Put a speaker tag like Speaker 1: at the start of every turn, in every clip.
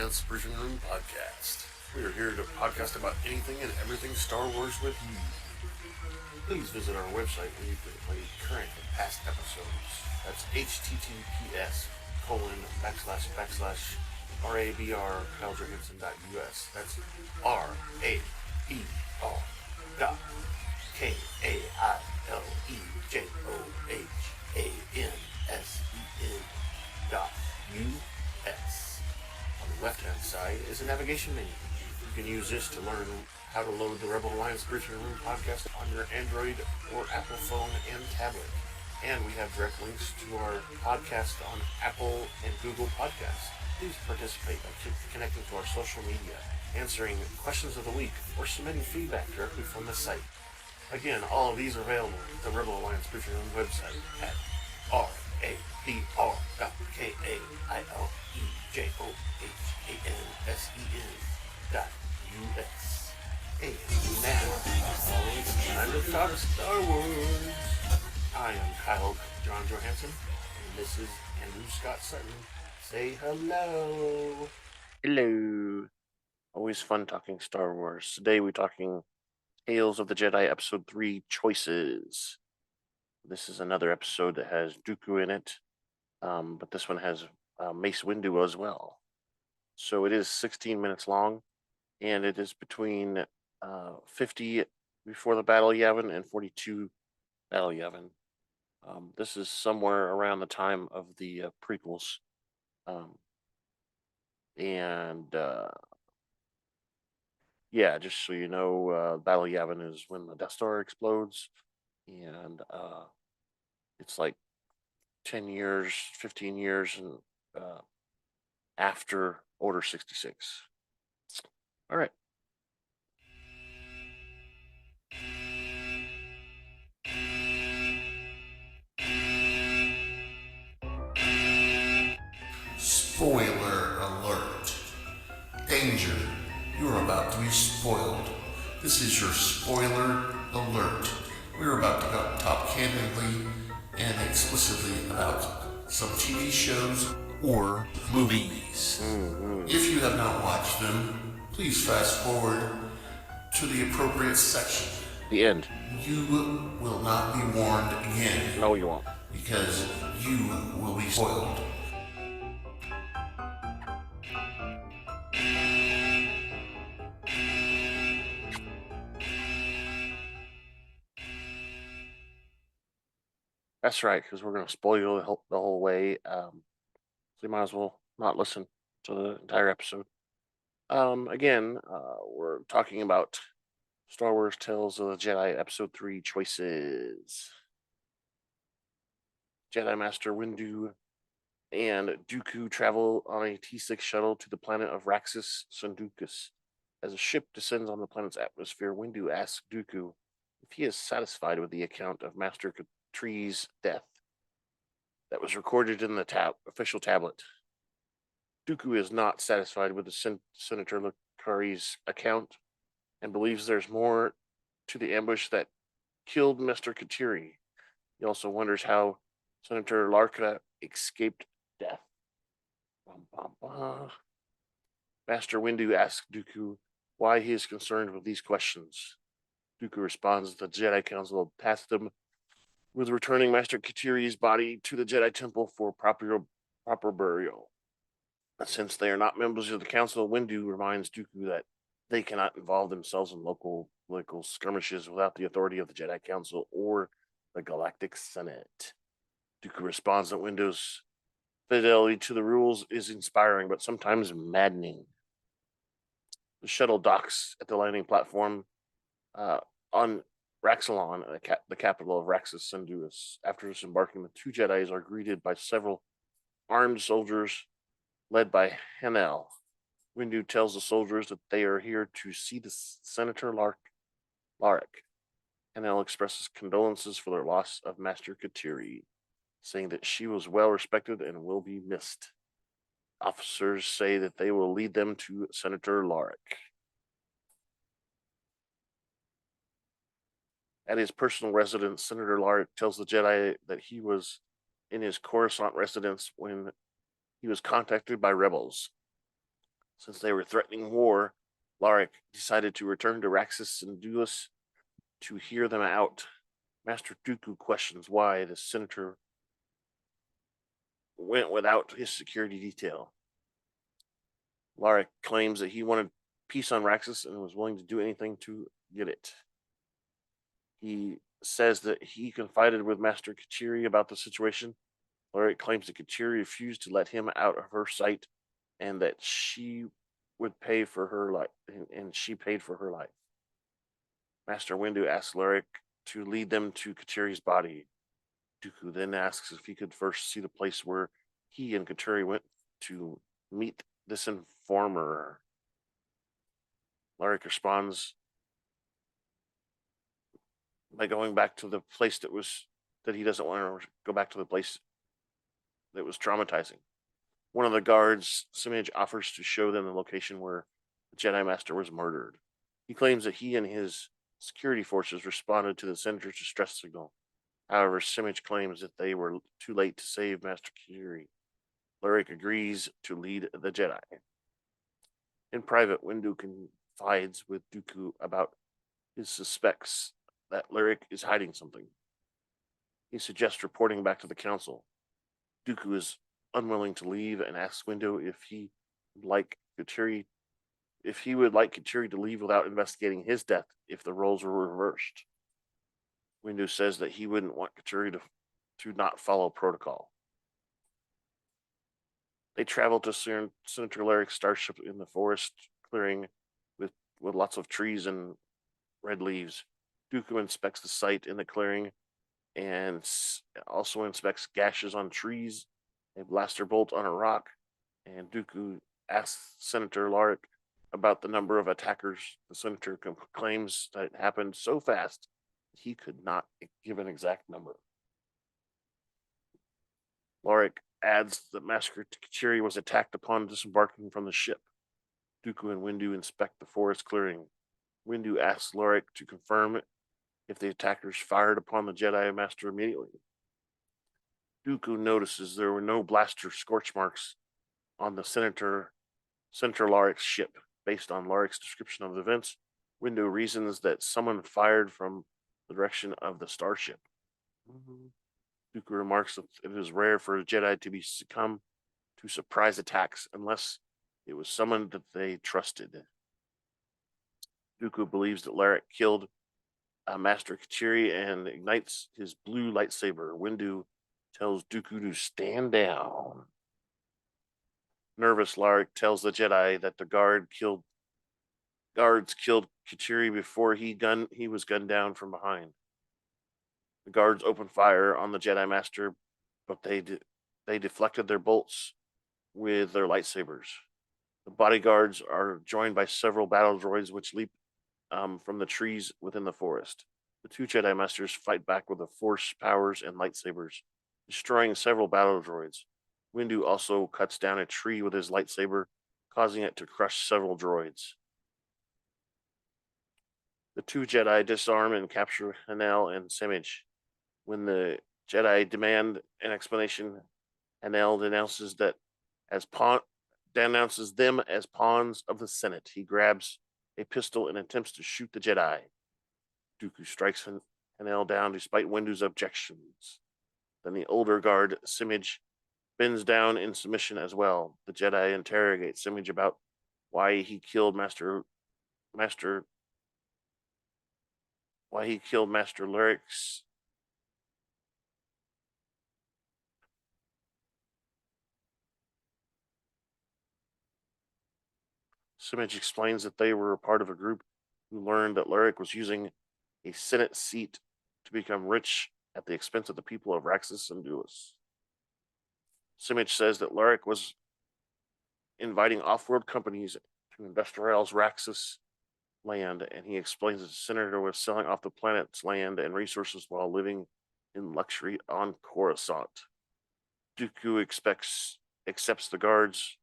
Speaker 1: Alliance Briefing Room podcast. We are here to podcast about anything and everything Star Wars with you. Please visit our website where you can play current and past episodes. That's https://RABR.us. That's RABR.KAILEJOHANSEN.US. On the left-hand side is a navigation menu. You can use this to learn how to load the Rebel Alliance Briefing Room podcast on your Android or Apple phone and tablet. And we have direct links to our podcast on Apple and Google Podcasts. Please participate by connecting to our social media, answering questions of the week, or submitting feedback directly from the site. Again, all of these are available at the Rebel Alliance Briefing Room website at RABR.KAILEJOHANSEN.US. And now, it's time to talk Star Wars. I am Kyle John Johansson, and this is Andrew Scott Sutton. Say hello.
Speaker 2: Hello. Always fun talking Star Wars. Today we're talking Tales of the Jedi Episode 3 Choices. This is another episode that has Dooku in it, but this one has Mace Windu as well. So it is 16 minutes long, and it is between 50 before the Battle of Yavin and 42 Battle of Yavin. This is somewhere around the time of the prequels. Yeah, just so you know, Battle of Yavin is when the Death Star explodes, and it's like 10 years, 15 years, and after Order 66. All right.
Speaker 1: Spoiler alert. Danger. You're about to be spoiled. This is your spoiler alert. We're about to talk candidly and explicitly about some TV shows or movies. If you have not watched them, please fast forward to the appropriate section.
Speaker 2: The end.
Speaker 1: You will not be warned again.
Speaker 2: No, you won't.
Speaker 1: Because you will be spoiled.
Speaker 2: That's right, because we're going to spoil you the whole way. So you might as well not listen to the entire episode. Again, we're talking about Star Wars Tales of the Jedi Episode 3 Choices. Jedi Master Windu and Dooku travel on a T6 shuttle to the planet of Raxus, Secundus. As a ship descends on the planet's atmosphere, Windu asks Dooku if he is satisfied with the account of Master Katris' death that was recorded in the official tablet. Dooku is not satisfied with the Senator Lakari's account and believes there's more to the ambush that killed Mr. Katiri. He also wonders how Senator Larik escaped death. Master Windu asks Dooku why he is concerned with these questions. Dooku responds that the Jedi Council tasked him with returning Master Katiri's body to the Jedi Temple for proper burial. Since they are not members of the Council, Windu reminds Dooku that they cannot involve themselves in local political skirmishes without the authority of the Jedi Council or the Galactic Senate. Dooku responds that Windu's fidelity to the rules is inspiring, but sometimes maddening. The shuttle docks at the landing platform on Raxalon, the capital of Raxus, Secundus. After disembarking, the two Jedis are greeted by several armed soldiers led by Hanel. Windu tells the soldiers that they are here to see the Senator Larik. Hanel expresses condolences for their loss of Master Katiri, saying that she was well respected and will be missed. Officers say that they will lead them to Senator Larik. At his personal residence, Senator Larik tells the Jedi that he was in his Coruscant residence when he was contacted by rebels. Since they were threatening war, Larik decided to return to Raxus and Dulis to hear them out. Master Dooku questions why the senator went without his security detail. Larik claims that he wanted peace on Raxus and was willing to do anything to get it. He says that he confided with Master Katiri about the situation. Larik claims that Katiri refused to let him out of her sight and that she would pay for her life, and she paid for her life. Master Windu asks Larik to lead them to Katiri's body. Dooku then asks if he could first see the place where he and Katiri went to meet this informer. Larik responds by going back to the place that he doesn't want to go back to the place that was traumatizing. One of the guards, Semage, offers to show them the location where the Jedi Master was murdered. He claims that he and his security forces responded to the senator's distress signal. However, Semage claims that they were too late to save Master Katiri. Larik agrees to lead the Jedi. In private, Windu confides with Dooku about his suspects that Larik is hiding something. He suggests reporting back to the council. Dooku is unwilling to leave and asks Windu if he would like Katiri to leave without investigating his death if the roles were reversed. Windu says that he wouldn't want Katiri to not follow protocol. They travel to Senator Larik's starship in the forest clearing with lots of trees and red leaves. Dooku inspects the site in the clearing and also inspects gashes on trees, a blaster bolt on a rock, and Dooku asks Senator Larik about the number of attackers. The senator claims that it happened so fast he could not give an exact number. Larik adds that Master Katiri was attacked upon disembarking from the ship. Dooku and Windu inspect the forest clearing. Windu asks Larik to confirm if the attackers fired upon the Jedi Master immediately. Dooku notices there were no blaster scorch marks on the Senator Larik's ship. Based on Larik's description of the events, Windu reasons that someone fired from the direction of the starship. Dooku remarks that it is rare for a Jedi to succumb to surprise attacks unless it was someone that they trusted. Dooku believes that Larik killed Master Katiri and ignites his blue lightsaber. Windu tells Dooku to stand down. Nervous, Larik tells the Jedi that the guards killed Katiri before he was gunned down from behind. The guards open fire on the Jedi Master, but they deflected their bolts with their lightsabers. The bodyguards are joined by several battle droids which leap from the trees within the forest. The two Jedi Masters fight back with the Force powers and lightsabers, destroying several battle droids. Windu also cuts down a tree with his lightsaber, causing it to crush several droids. The two Jedi disarm and capture Hanel and Semage. When the Jedi demand an explanation, Hanel denounces them as pawns of the Senate. He grabs a pistol and attempts to shoot the Jedi. Dooku strikes Hanel down despite Windu's objections. Then the older guard, Semage, bends down in submission as well. The Jedi interrogate Semage about why he killed Master Larik's. Semage explains that they were a part of a group who learned that Larik was using a Senate seat to become rich at the expense of the people of Raxus and Dulis. Semage says that Larik was inviting off-world companies to industrialize Raxus land, and he explains that the senator was selling off the planet's land and resources while living in luxury on Coruscant. Dooku accepts the guards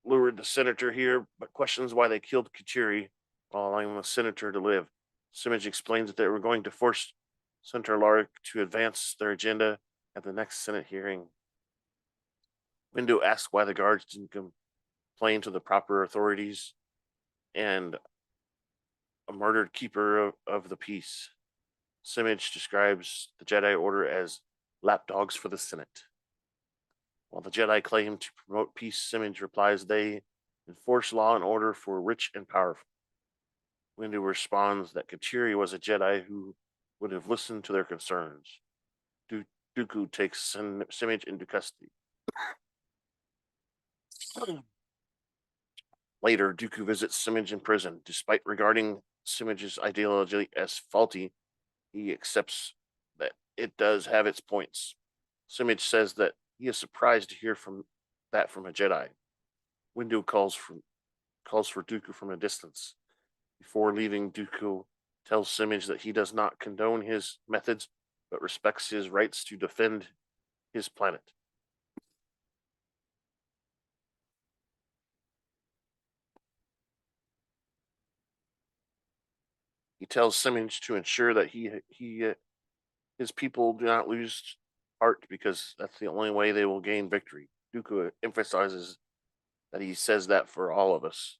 Speaker 2: lured the senator here, but questions why they killed Katiri while allowing the senator to live. Semage explains that they were going to force Senator Larik to advance their agenda at the next Senate hearing. Windu asks why the guards didn't explained to the proper authorities and a murdered keeper of the peace. Semage describes the Jedi Order as lapdogs for the Senate. While the Jedi claim to promote peace, Semage replies they enforce law and order for rich and powerful. Windu responds that Katiri was a Jedi who would have listened to their concerns. Dooku takes Semage into custody. Later, Dooku visits Semage in prison. Despite regarding Semage's ideology as faulty, he accepts that it does have its points. Semage says that he is surprised to hear from a Jedi. Windu calls for Dooku from a distance. Before leaving, Dooku tells Semage that he does not condone his methods, but respects his rights to defend his planet. He tells Semage to ensure that his people do not lose heart because that's the only way they will gain victory. Dooku emphasizes that he says that for all of us,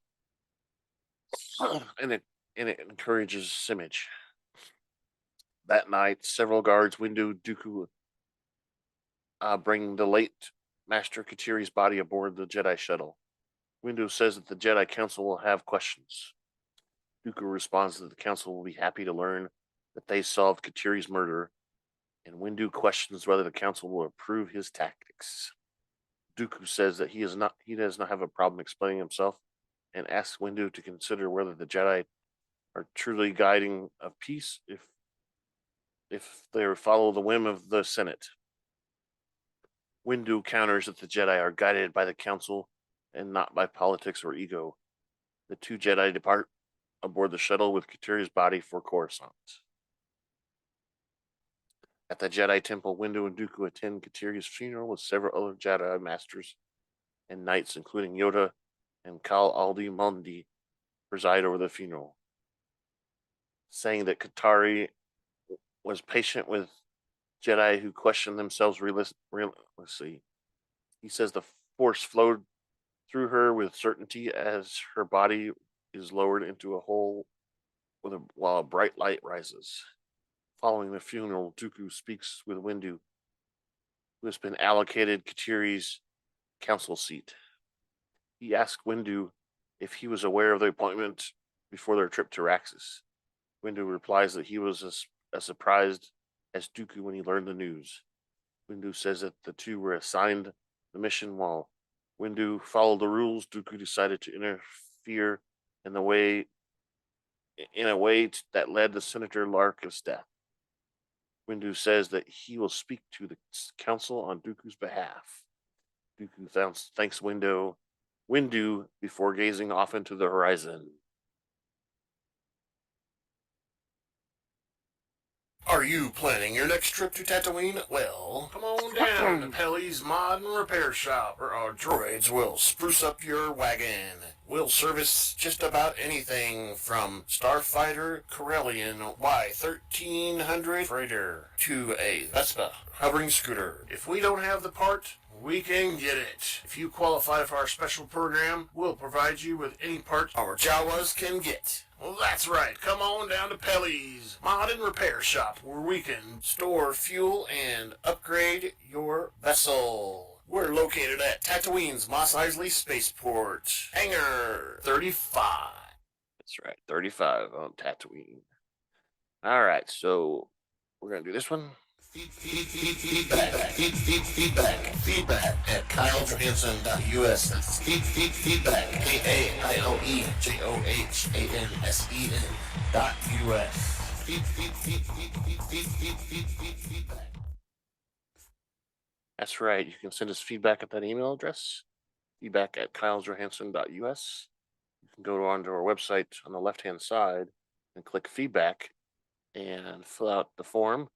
Speaker 2: and it encourages Semage. That night, several guards, Windu, Dooku, bring the late Master Katiri's body aboard the Jedi shuttle. Windu says that the Jedi Council will have questions. Dooku responds that the Council will be happy to learn that they solved Katiri's murder, and Windu questions whether the Council will approve his tactics. Dooku says that he does not have a problem explaining himself, and asks Windu to consider whether the Jedi are truly guiding of peace if they follow the whim of the Senate. Windu counters that the Jedi are guided by the Council and not by politics or ego. The two Jedi depart aboard the shuttle with Katiri's body for Coruscant. At the Jedi Temple, Windu and Dooku attend Katiri's funeral with several other Jedi masters and knights, including Yoda and Kal Aldi Mundi, preside over the funeral, saying that Katari was patient with Jedi who questioned themselves relentlessly. He says the Force flowed through her with certainty as her body is lowered into a hole while a bright light rises. Following the funeral, Dooku speaks with Windu, who has been allocated Katiri's council seat. He asks Windu if he was aware of the appointment before their trip to Raxus. Windu replies that he was as surprised as Dooku when he learned the news. Windu says that the two were assigned the mission while Windu followed the rules. Dooku decided to interfere in a way that led to Senator Larik's death. Windu says that he will speak to the council on Dooku's behalf. Dooku thanks Windu before gazing off into the horizon.
Speaker 1: Are you planning your next trip to Tatooine? Well, come on down to Pelly's Mod and Repair Shop, where our droids will spruce up your wagon. We'll service just about anything from Starfighter Corellian Y1300 freighter to a Vespa hovering scooter. If we don't have the part, we can get it. If you qualify for our special program, we'll provide you with any part our Jawas can get. Well, that's right. Come on down to Pelly's Mod and Repair Shop, where we can store fuel and upgrade your vessel. We're located at Tatooine's Mos Eisley Spaceport, Hangar 35.
Speaker 2: That's right, 35 on Tatooine. All right, so we're going to do this one.
Speaker 1: Feedback at KyleJohansson.us. That's feedback, KyleJohansen.us. Feedback.
Speaker 2: That's right. You can send us feedback at that email address, feedback at KyleJohansson.us. You can go onto our website on the left-hand side and click feedback and fill out the form.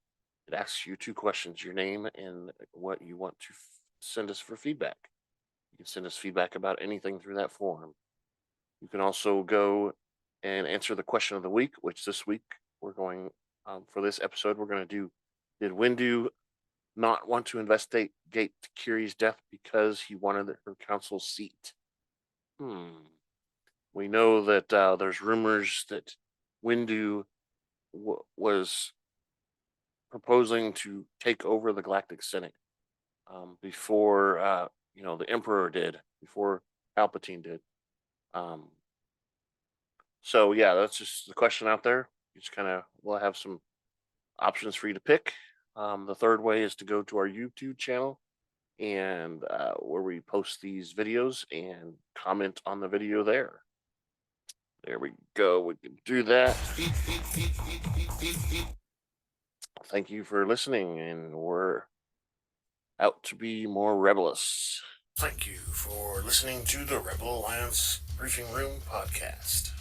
Speaker 2: It asks you two questions, your name and what you want to send us for feedback. You can send us feedback about anything through that form. You can also go and answer the question of the week, which this week we're going, for this episode, we're going to do, did Windu not want to investigate Kiri's death because he wanted her council seat? We know that there's rumors that Windu was proposing to take over the Galactic Senate before the Emperor did, before Palpatine did. So yeah, that's just the question out there. Just kind of we'll have some options for you to pick. The third way is to go to our YouTube channel and where we post these videos and comment on the video there. There we go. We can do that. Thank you for listening, and we're out to be more rebelous.
Speaker 1: Thank you for listening to the Rebel Alliance Briefing Room podcast.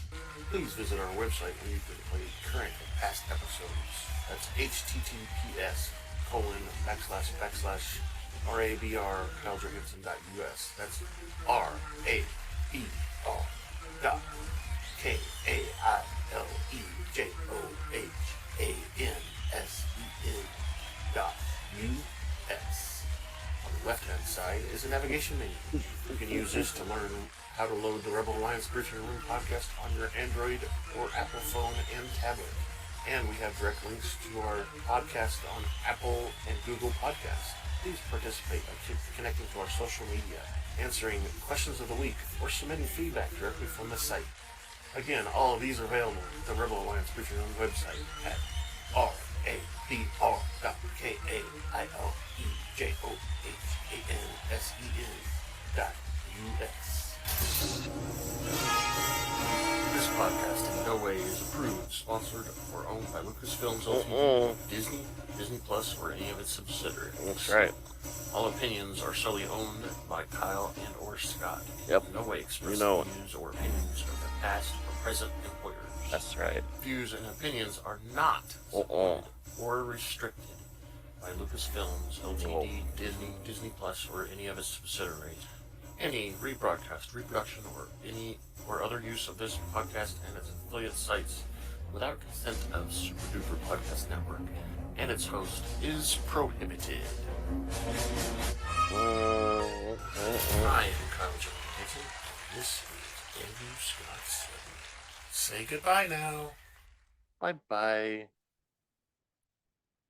Speaker 1: Please visit our website where you can play current and past episodes. That's https://RABR.KaileJohansson.us. That's RABR.KaileJohansen.us. On the left-hand side is a navigation menu. You can use this to learn how to load the Rebel Alliance Briefing Room podcast on your Android or Apple phone and tablet. And we have direct links to our podcast on Apple and Google Podcasts. Please participate by connecting to our social media, answering questions of the week, or submitting feedback directly from the site. Again, all of these are available at the Rebel Alliance Briefing Room website at RABR.KaileJohansen.us. This podcast in no way is approved, sponsored, or owned by Lucasfilms Ltd., Disney, Disney Plus, or any of its subsidiaries.
Speaker 2: That's right.
Speaker 1: All opinions are solely owned by Kyle and or Scott.
Speaker 2: Yep.
Speaker 1: In no way express the views or opinions of the past or present employers.
Speaker 2: That's right.
Speaker 1: Views and opinions are not supported or restricted by Lucasfilms Ltd., Disney, Disney Plus, or any of its subsidiaries. Any rebroadcast, reproduction, or other use of this podcast and its affiliate sites without consent of Super Duper Podcast Network and its host is prohibited. I am Kyle Johansson. This is Andrew Scott. Say goodbye now.
Speaker 2: Bye-bye.